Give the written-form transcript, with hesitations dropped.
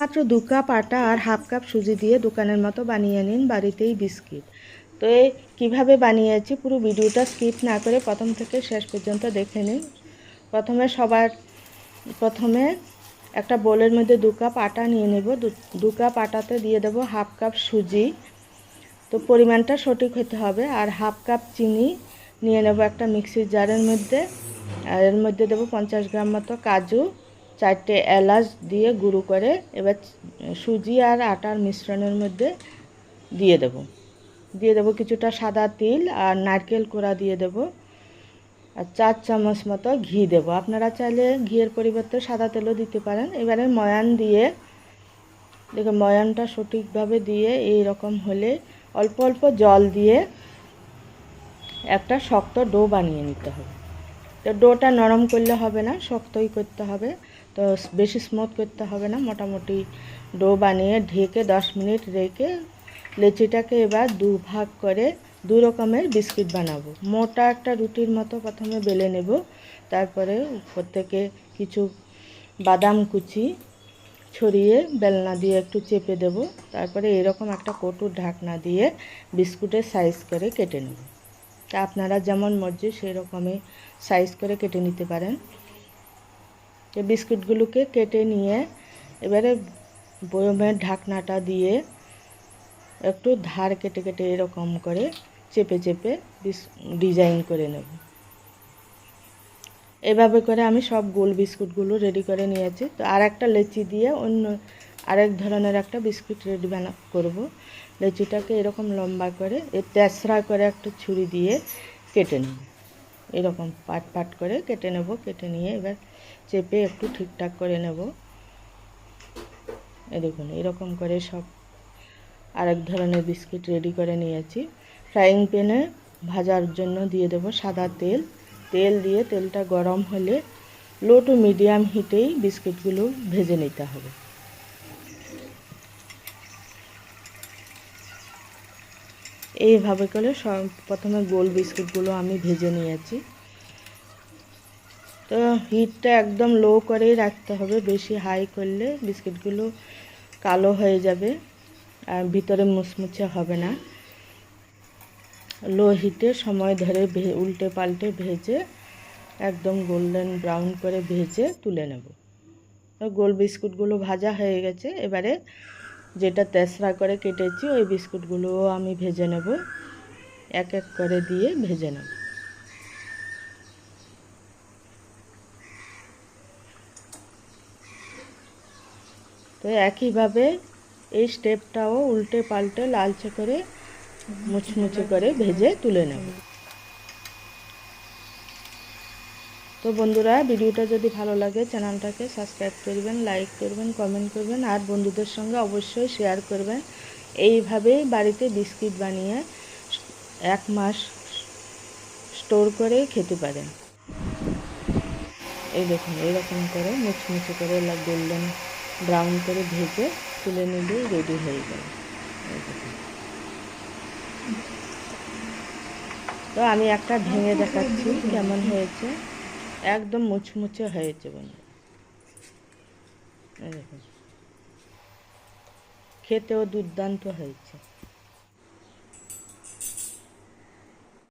মাত্র 2 কাপ আটা আর half cup সুজি দিয়ে দোকানের মতো বানিয়ে নিন বাড়িতেই বিস্কিট। তো কীভাবে বানিয়েছি পুরো ভিডিওটা স্কিপ না করে প্রথম থেকে শেষ পর্যন্ত দেখে নিন। প্রথমে একটা বোলের মধ্যে 2 কাপ আটা নিয়ে নেব। 2 কাপ আটাতে দিয়ে দেব হাফ কাপ সুজি, তো পরিমাণটা সঠিক হতে হবে। আর হাফ কাপ চিনি নিয়ে নেব একটা মিক্সির জারের মধ্যে। আর এর মধ্যে দেবো 50 গ্রাম মতো কাজু, 4টে এলাচ দিয়ে গুঁড়ো করে এবার সুজি আর আটার মিশ্রণের মধ্যে দিয়ে দেব কিছুটা সাদা তিল আর নারকেল কোড়া দিয়ে দেব। আর 4 চামচ মতো ঘি দেব। আপনারা চাইলে ঘিয়ের পরিবর্তে সাদা তেলও দিতে পারেন। এবারে ময়ান দিয়ে দেখো, ময়ানটা সঠিকভাবে দিয়ে এই রকম হলে অল্প অল্প জল দিয়ে একটা শক্ত ডো বানিয়ে নিতে হবে। তো ডোটা নরম করলে হবে না, শক্তই করতে হবে। তো বেশি স্মুথ করতে হবে না, মোটামুটি ডো বানিয়ে ঢেকে 10 মিনিট রেখে লেচিটাকে এবার 2 ভাগ করে 2 রকমের বিস্কিট বানাবো। মোটা একটা রুটির মতো প্রথমে বেলে নেব, তারপরে উপর থেকে কিছু বাদাম কুচি ছড়িয়ে বেলনা দিয়ে একটু চেপে দেব। তারপরে এরকম একটা কটুর ঢাকনা দিয়ে বিস্কুটের সাইজ করে কেটে নেব। তা আপনারা যেমন মর্জি সেই রকমই সাইজ করে কেটে নিতে পারেন। এই বিস্কুটগুলোকে কেটে নিয়ে এবারে বয়মের ঢাকনাটা দিয়ে একটু ধার কেটে কেটে এরকম করে চেপে চেপে ডিজাইন করে নেব। এভাবে করে আমি সব গোল বিস্কুটগুলো রেডি করে নিয়েছি। তো আর একটা লেচি দিয়ে অন্য আরেক ধরনের একটা বিস্কুট রেডি করব। লেচিটাকে এরকম লম্বা করে তেসরা করে একটা ছুরি দিয়ে কেটে নেব। এরকম পাট পাট করে কেটে নেব। কেটে নিয়ে এবার চেপে একটু ঠিকঠাক করে নেব। এই দেখুন, এরকম করে সব আরেক ধরনের বিস্কিট রেডি করে নিয়েছি। ফ্রাইং প্যানে ভাজার জন্য দিয়ে দেব সাদা তেল। তেল দিয়ে তেলটা গরম হলে লো টু মিডিয়াম হিটেই বিস্কিটগুলো ভেজে নিতে হবে। এইভাবে করে প্রথমে গোল বিস্কুটগুলো আমি ভেজে নিয়েছি। তো হিটটা একদম লো করেই রাখতে হবে, বেশি হাই করলে বিস্কিটগুলো কালো হয়ে যাবে আর ভিতরে মুচমুচে হবে না। লো হিটে সময় ধরে উল্টে পাল্টে ভেজে একদম গোল্ডেন ব্রাউন করে ভেজে তুলে নেব। গোল বিস্কুটগুলো ভাজা হয়ে গেছে। এবারে যেটা তেসরা করে কেটেছি ওই বিস্কুটগুলোও আমি ভেজে নেব, এক এক করে দিয়ে ভেজে নেব। তো একইভাবে এই স্টেপটাও উল্টে পাল্টে লালচে করে মুচমুচে করে ভেজে তুলে নেব। তো বন্ধুরা, ভিডিওটা যদি ভালো লাগে চ্যানেলটাকে সাবস্ক্রাইব করবেন, লাইক করবেন, কমেন্ট করবেন আর বন্ধুদের সঙ্গে অবশ্যই শেয়ার করবেন। এইভাবেই বাড়িতে বিস্কিট বানিয়ে 1 মাস স্টোর করে খেতে পারেন। এই দেখুন, এরকম করে মুচমুচে করে গোল্ডেন ব্রাউন করে ভেজে তুলে নিলেই রেডি হয়ে যাবে। তো আমি একটা ভেঙে দেখাচ্ছি কেমন হয়েছে। একদম মুচমুচে হয়েছে বন্ধু, দেখুন খেতেও দুর্দান্ত হয়েছে।